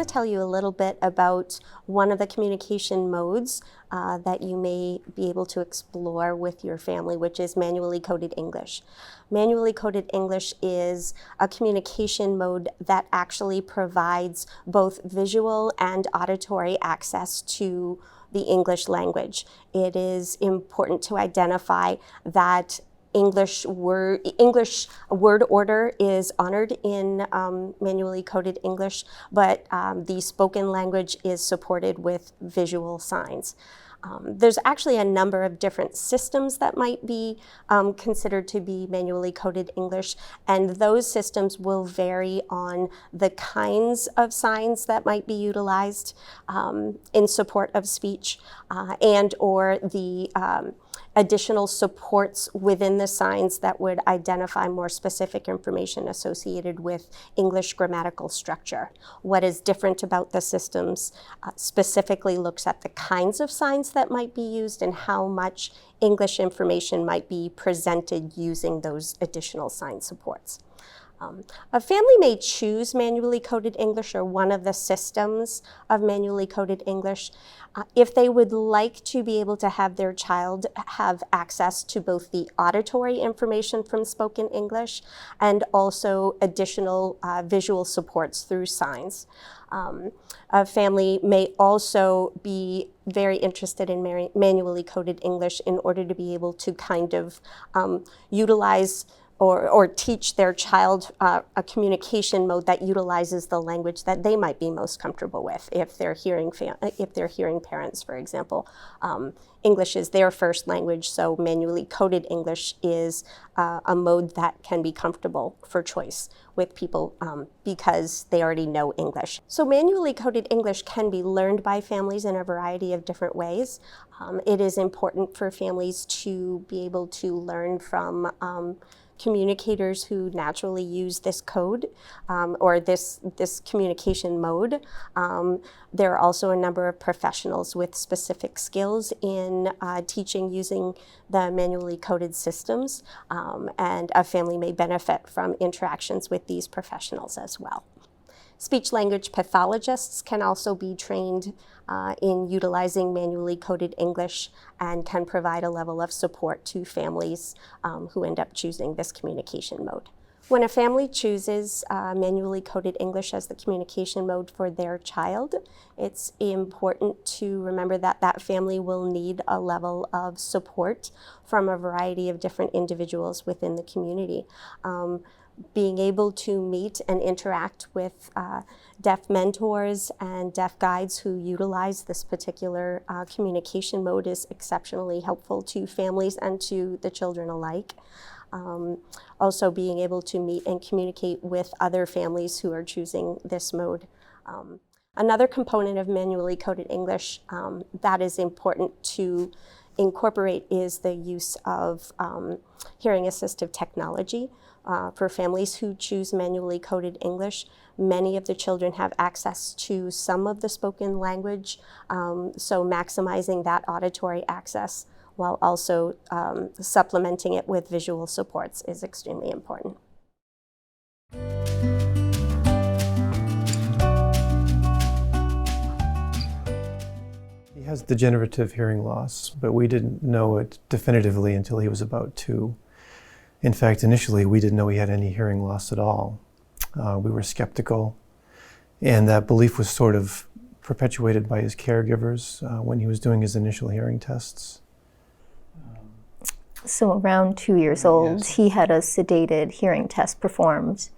tell you a little bit about one of the communication modes that you may be able to explore with your family, which is manually coded English. Manually coded English is a communication mode that actually provides both visual and auditory access to the English language. It is important to identify that English word order is honored in manually coded English, but the spoken language is supported with visual signs. There's actually a number of different systems that might be considered to be manually coded English, and those systems will vary on the kinds of signs that might be utilized in support of speech and or the additional supports within the signs that would identify more specific information associated with English grammatical structure. What is different about the systems specifically looks at the kinds of signs that might be used and how much English information might be presented using those additional sign supports. A family may choose manually coded English or one of the systems of manually coded English if they would like to be able to have their child have access to both the auditory information from spoken English and also additional visual supports through signs. A family may also be very interested in manually coded English in order to be able to kind of utilize or teach their child a communication mode that utilizes the language that they might be most comfortable with. If they're hearing parents, for example, English is their first language, so manually coded English is a mode that can be comfortable for choice with people because they already know English. So manually coded English can be learned by families in a variety of different ways. It is important for families to be able to learn from communicators who naturally use this code or this communication mode. There are also a number of professionals with specific skills in teaching using the manually coded systems, and a family may benefit from interactions with these professionals as well. Speech-language pathologists can also be trained in utilizing manually coded English and can provide a level of support to families who end up choosing this communication mode. When a family chooses manually coded English as the communication mode for their child, it's important to remember that that family will need a level of support from a variety of different individuals within the community. Being able to meet and interact with deaf mentors and deaf guides who utilize this particular communication mode is exceptionally helpful to families and to the children alike. Also being able to meet and communicate with other families who are choosing this mode. Another component of manually coded English that is important to incorporate is the use of hearing assistive technology. For families who choose manually coded English, many of the children have access to some of the spoken language, so maximizing that auditory access while also supplementing it with visual supports is extremely important. He has degenerative hearing loss, but we didn't know it definitively until he was about 2. In fact, initially, we didn't know he had any hearing loss at all. We were skeptical, and that belief was sort of perpetuated by his caregivers when he was doing his initial hearing tests. So around 2 years old, yes. He had a sedated hearing test performed,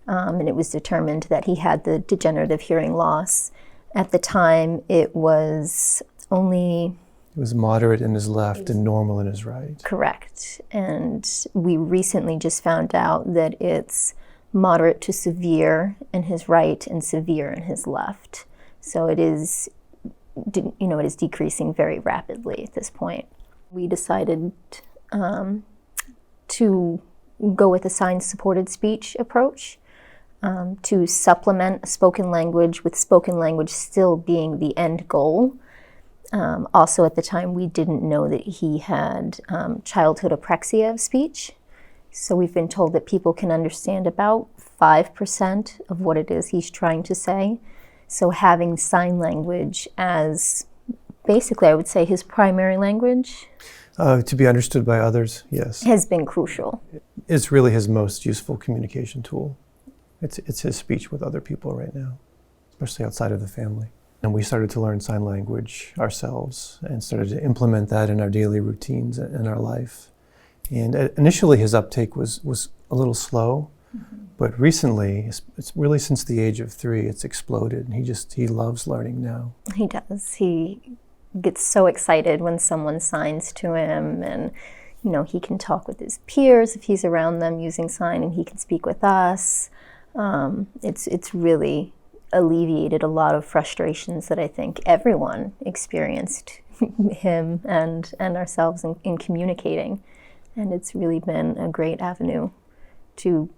and it was determined that he had the degenerative hearing loss. At the time, it was only... It was moderate in his left and normal in his right. Correct. And we recently just found out that it's moderate to severe in his right and severe in his left. So it is, it is decreasing very rapidly at this point. We decided to go with a sign-supported speech approach to supplement spoken language, with spoken language still being the end goal. Also at the time, we didn't know that he had childhood apraxia of speech. So we've been told that people can understand about 5% of what it is he's trying to say. So having sign language as basically, I would say, his primary language To be understood by others, yes. has been crucial. It's really his most useful communication tool. It's his speech with other people right now, especially outside of the family. And we started to learn sign language ourselves and started to implement that in our daily routines and our life. And initially his uptake was a little slow, but recently, it's really since the age of 3, it's exploded. And he loves learning now. He does. He gets so excited when someone signs to him, and he can talk with his peers if he's around them using sign, and he can speak with us. It's really alleviated a lot of frustrations that I think everyone experienced, him and ourselves in communicating. And it's really been a great avenue to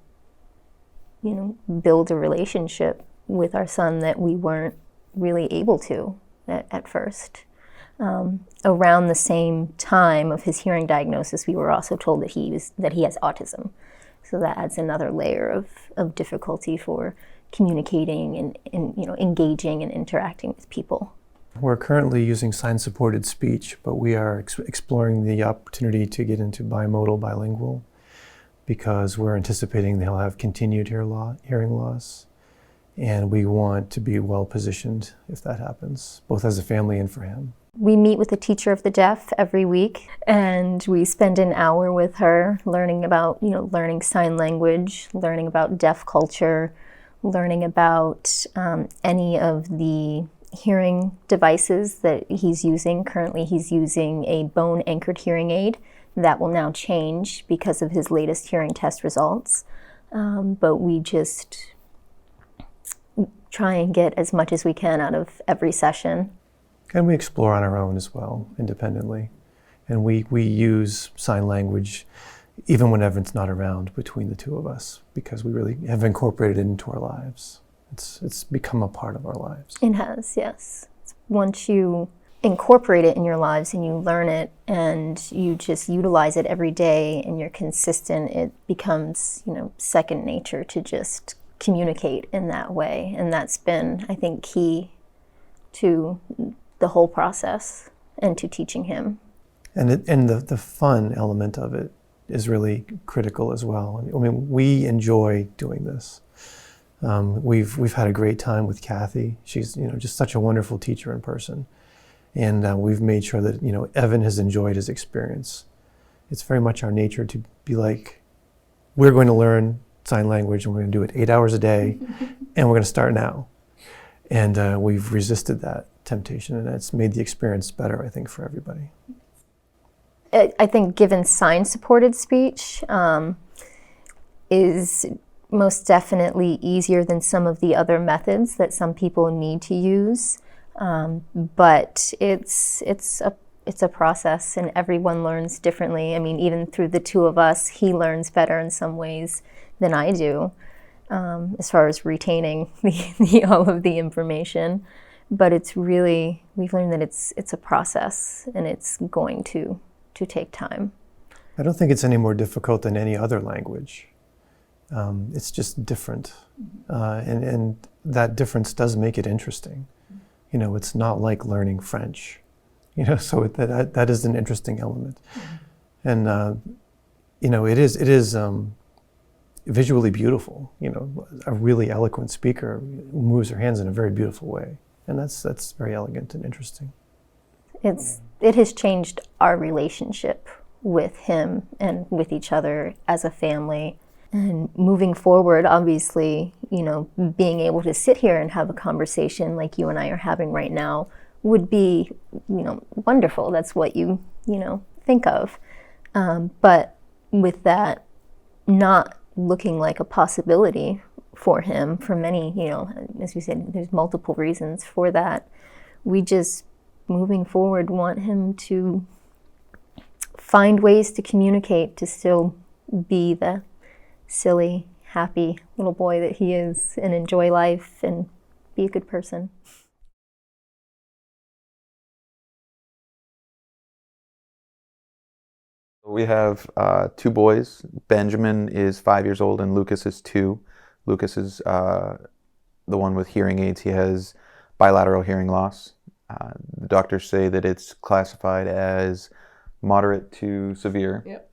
build a relationship with our son that we weren't really able to at first. Around the same time of his hearing diagnosis, we were also told that he has autism. So that adds another layer of difficulty for communicating and engaging and interacting with people. We're currently using sign-supported speech, but we are exploring the opportunity to get into bimodal bilingual, because we're anticipating he'll have continued hearing loss, and we want to be well positioned if that happens, both as a family and for him. We meet with a teacher of the deaf every week, and we spend an hour with her learning about, learning sign language, learning about deaf culture, learning about any of the hearing devices that he's using. Currently, he's using a bone-anchored hearing aid. That will now change because of his latest hearing test results. But we just try and get as much as we can out of every session. And we explore on our own as well, independently. And we use sign language even when Evan's not around, between the two of us, because we really have incorporated it into our lives. It's become a part of our lives. It has, yes. Once you incorporate it in your lives and you learn it and you just utilize it every day and you're consistent, it becomes, second nature to just communicate in that way. And that's been, I think, key to the whole process and to teaching him. And the fun element of it is really critical as well. I mean, we enjoy doing this. We've had a great time with Kathy. She's just such a wonderful teacher in person, and we've made sure that Evan has enjoyed his experience. It's very much our nature to be like, we're going to learn sign language and we're going to do it 8 hours a day, and we're going to start now. And we've resisted that temptation, and it's made the experience better, I think, for everybody. I think given sign-supported speech is most definitely easier than some of the other methods that some people need to use, but it's a process, and everyone learns differently. I mean, even through the two of us, he learns better in some ways than I do, as far as retaining all of the information. But it's really, we've learned that it's a process, and it's going to take time. I don't think it's any more difficult than any other language. It's just different, and that difference does make it interesting. It's not like learning French, so that is an interesting element. And it is visually beautiful. A really eloquent speaker moves her hands in a very beautiful way, and that's very elegant and interesting. It has changed our relationship with him and with each other as a family. And moving forward, obviously, being able to sit here and have a conversation like you and I are having right now would be, wonderful. That's what you think of. But with that not looking like a possibility for him, for many, as we said, there's multiple reasons for that. We just, moving forward, want him to find ways to communicate, to still be the silly, happy little boy that he is, and enjoy life and be a good person. We have 2 boys. Benjamin is 5 years old and Lucas is 2. Lucas is the one with hearing aids, he has bilateral hearing loss. The doctors say that it's classified as moderate to severe. Yep.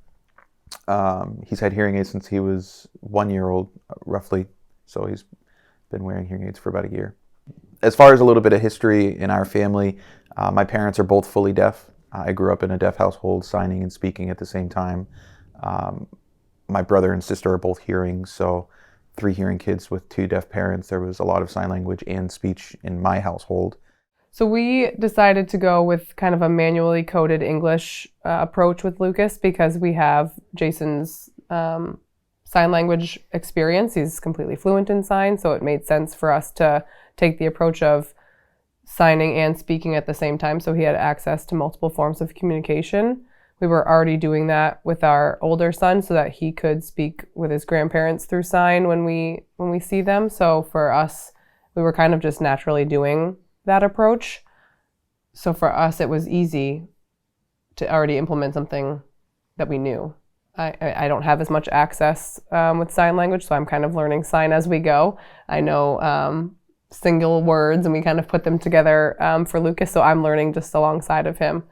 He's had hearing aids since he was 1 year old, roughly. So he's been wearing hearing aids for about a year. As far as a little bit of history in our family, my parents are both fully deaf. I grew up in a deaf household, signing and speaking at the same time. My brother and sister are both hearing, so 3 hearing kids with 2 deaf parents. There was a lot of sign language and speech in my household. So we decided to go with kind of a manually coded English approach with Lucas because we have Jason's sign language experience. He's completely fluent in sign, so it made sense for us to take the approach of signing and speaking at the same time, so he had access to multiple forms of communication. We were already doing that with our older son so that he could speak with his grandparents through sign when we see them. So for us, we were kind of just naturally doing that approach. So for us, it was easy to already implement something that we knew. I don't have as much access with sign language, so I'm kind of learning sign as we go. I know single words, and we kind of put them together for Lucas, so I'm learning just alongside of him.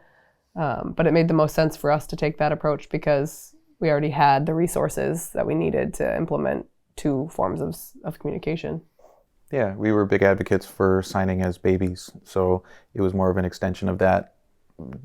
But it made the most sense for us to take that approach because we already had the resources that we needed to implement 2 forms of communication. Yeah, we were big advocates for signing as babies, so it was more of an extension of that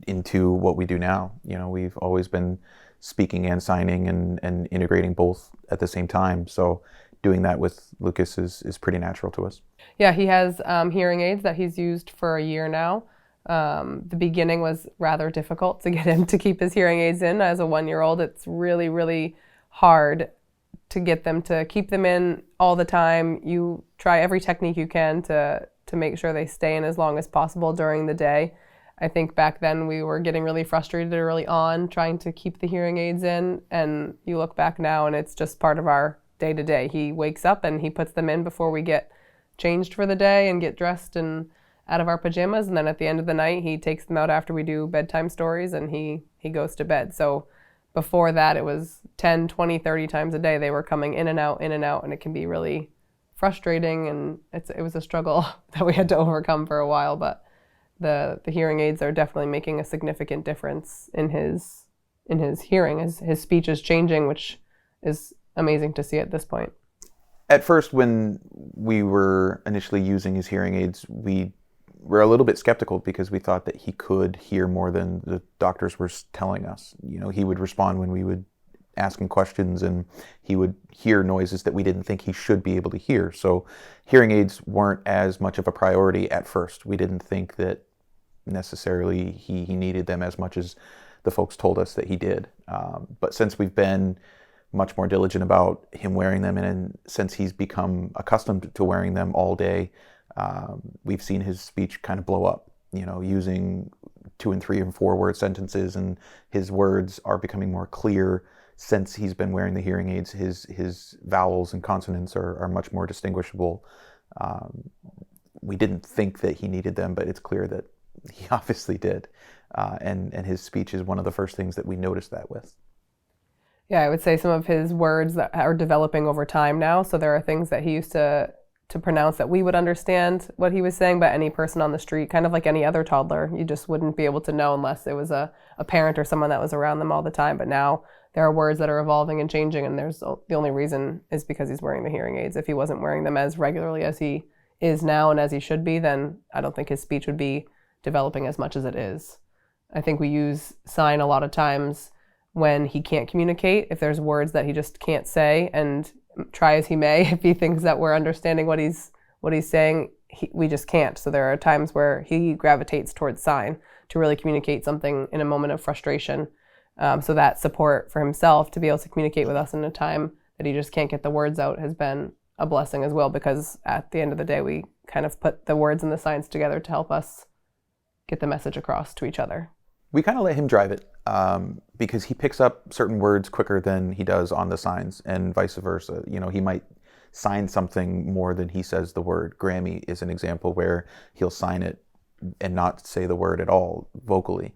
into what we do now. You know, we've always been speaking and signing and integrating both at the same time, so doing that with Lucas is pretty natural to us. Yeah, he has hearing aids that he's used for a year now. The beginning was rather difficult to get him to keep his hearing aids in. As a 1-year-old, it's really, really hard to get them to keep them in all the time. You try every technique you can to make sure they stay in as long as possible during the day. I think back then we were getting really frustrated early on trying to keep the hearing aids in, and you look back now and it's just part of our day-to-day. He wakes up and he puts them in before we get changed for the day and get dressed and out of our pajamas, and then at the end of the night he takes them out after we do bedtime stories and he goes to bed. So before that it was 10, 20, 30 times a day they were coming in and out, and it can be really frustrating, and it was a struggle that we had to overcome for a while, but the hearing aids are definitely making a significant difference in his hearing. His speech is changing, which is amazing to see at this point. At first, when we were initially using his hearing aids, we were a little bit skeptical because we thought that he could hear more than the doctors were telling us. You know, he would respond when we would ask him questions, and he would hear noises that we didn't think he should be able to hear. So hearing aids weren't as much of a priority at first. We didn't think that necessarily he needed them as much as the folks told us that he did. But since we've been much more diligent about him wearing them, and since he's become accustomed to wearing them all day, we've seen his speech kind of blow up, you know, using 2 and 3 and 4 word sentences, and his words are becoming more clear since he's been wearing the hearing aids. His vowels and consonants are much more distinguishable. We didn't think that he needed them, but it's clear that he obviously did. And his speech is one of the first things that we noticed that with. Yeah, I would say some of his words that are developing over time now. So there are things that he used to pronounce that we would understand what he was saying, but any person on the street, kind of like any other toddler, you just wouldn't be able to know unless it was a parent or someone that was around them all the time. But now there are words that are evolving and changing, and the only reason is because he's wearing the hearing aids. If he wasn't wearing them as regularly as he is now and as he should be, then I don't think his speech would be developing as much as it is. I think we use sign a lot of times when he can't communicate, if there's words that he just can't say, and try as he may, if he thinks that we're understanding what he's saying, we just can't. So there are times where he gravitates towards sign to really communicate something in a moment of frustration. So that support for himself to be able to communicate with us in a time that he just can't get the words out has been a blessing as well, because at the end of the day, we kind of put the words and the signs together to help us get the message across to each other. We kind of let him drive it because he picks up certain words quicker than he does on the signs, and vice versa. You know, he might sign something more than he says the word. Grammy is an example where he'll sign it and not say the word at all vocally.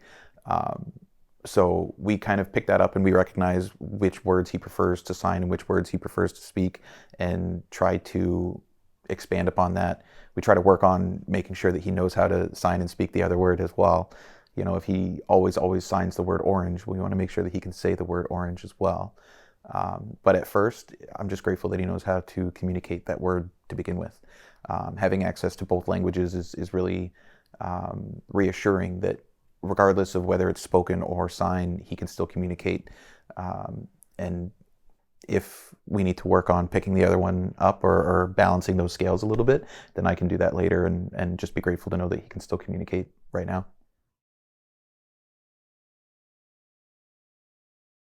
So we kind of pick that up, and we recognize which words he prefers to sign and which words he prefers to speak, and try to expand upon that. We try to work on making sure that he knows how to sign and speak the other word as well. You know, if he always signs the word orange, we want to make sure that he can say the word orange as well. But at first, I'm just grateful that he knows how to communicate that word to begin with. Having access to both languages is really reassuring that regardless of whether it's spoken or signed, he can still communicate. And if we need to work on picking the other one up or balancing those scales a little bit, then I can do that later and just be grateful to know that he can still communicate right now.